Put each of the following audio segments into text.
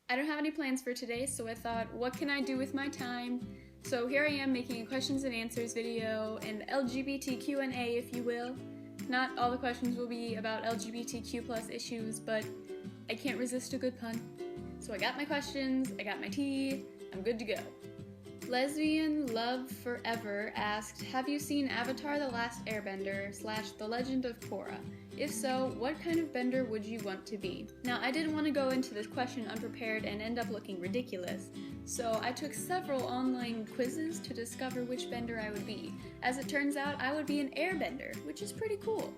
I don't have any plans for today, so I thought, what can I do with my time? So here I am making a questions and answers video, an LGBTQ&A if you will. Not all the questions will be about LGBTQ plus issues, but I can't resist a good pun. So I got my questions, I got my tea, I'm good to go. Lesbian Love Forever asked, have you seen Avatar The Last Airbender / The Legend of Korra? If so, what kind of bender would you want to be? Now, I didn't want to go into this question unprepared and end up looking ridiculous, so I took several online quizzes to discover which bender I would be. As it turns out, I would be an airbender, which is pretty cool.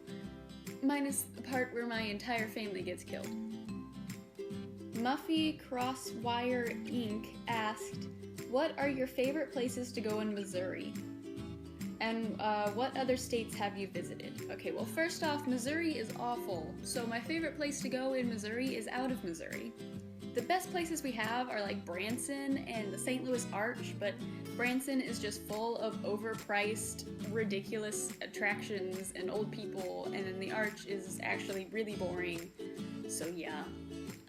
Minus the part where my entire family gets killed. Muffy Crosswire Inc. asked, what are your favorite places to go in Missouri? And what other states have you visited? Okay, well first off, Missouri is awful, so my favorite place to go in Missouri is out of Missouri. The best places we have are like Branson and the St. Louis Arch, but Branson is just full of overpriced, ridiculous attractions and old people, and then the Arch is actually really boring, so yeah.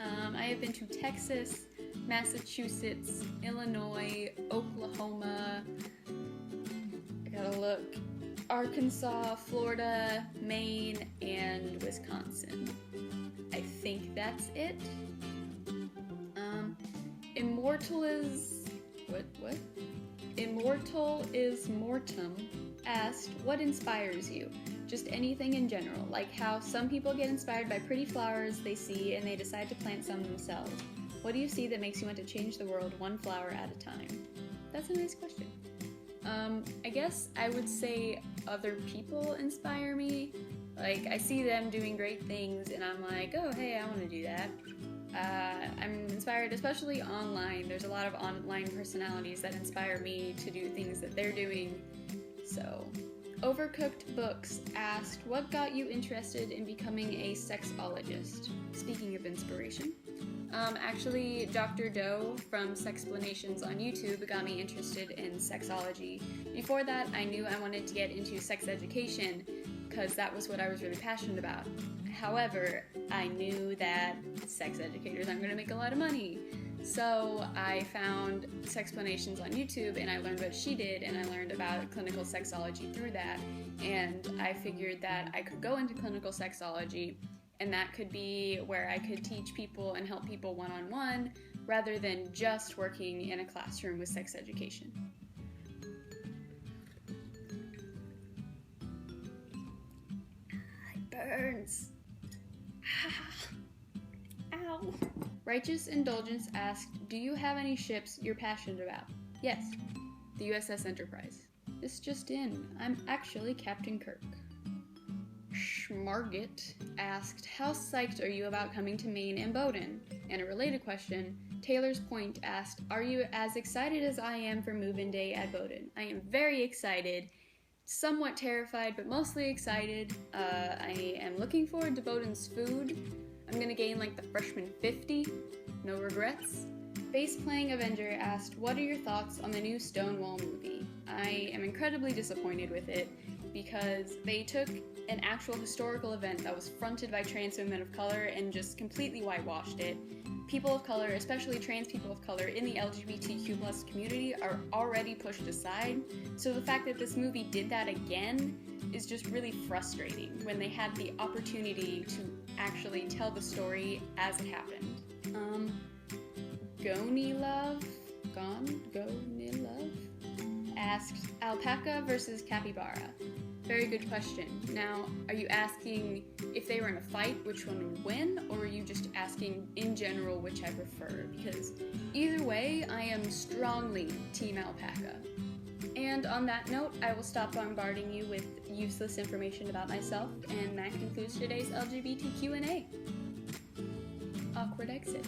I have been to Texas, Massachusetts, Illinois, Oklahoma, I gotta look, Arkansas, Florida, Maine, and Wisconsin. I think that's it. Immortal is... What? Immortal is Mortem asked, what inspires you? Just anything in general, like how some people get inspired by pretty flowers they see and they decide to plant some themselves. What do you see that makes you want to change the world one flower at a time? That's a nice question. I guess I would say other people inspire me. Like, I see them doing great things and I'm like, oh, hey, I want to do that. I'm inspired, especially online. There's a lot of online personalities that inspire me to do things that they're doing. So, Overcooked Books asked, what got you interested in becoming a sexologist? Speaking of inspiration. Actually, Dr. Doe from Sexplanations on YouTube got me interested in sexology. Before that, I knew I wanted to get into sex education because that was what I was really passionate about. However, I knew that sex educators aren't going to make a lot of money. So I found Sexplanations on YouTube and I learned what she did, and I learned about clinical sexology through that, and I figured that I could go into clinical sexology and that could be where I could teach people and help people one-on-one rather than just working in a classroom with sex education. It burns. Ow. Righteous Indulgence asked, do you have any ships you're passionate about? Yes, the USS Enterprise. This just in, I'm actually Captain Kirk. Schmarget asked, how psyched are you about coming to Maine and Bowdoin? And a related question, Taylor's Point asked, are you as excited as I am for move-in day at Bowdoin? I am very excited, somewhat terrified, but mostly excited. I am looking forward to Bowdoin's food. I'm gonna gain like the freshman 50, no regrets. Bass-playing Avenger asked, what are your thoughts on the new Stonewall movie? I am incredibly disappointed with it because they took an actual historical event that was fronted by trans women of color and just completely whitewashed it. People of color, especially trans people of color in the LGBTQ plus community, are already pushed aside, so the fact that this movie did that again is just really frustrating when they had the opportunity to actually tell the story as it happened. Gonilove asked, Alpaca versus Capybara. Very good question. Now, are you asking if they were in a fight, which one would win, or are you just asking in general which I prefer? Because either way, I am strongly Team Alpaca. And on that note, I will stop bombarding you with useless information about myself, and that concludes today's LGBTQ&A. Awkward exit.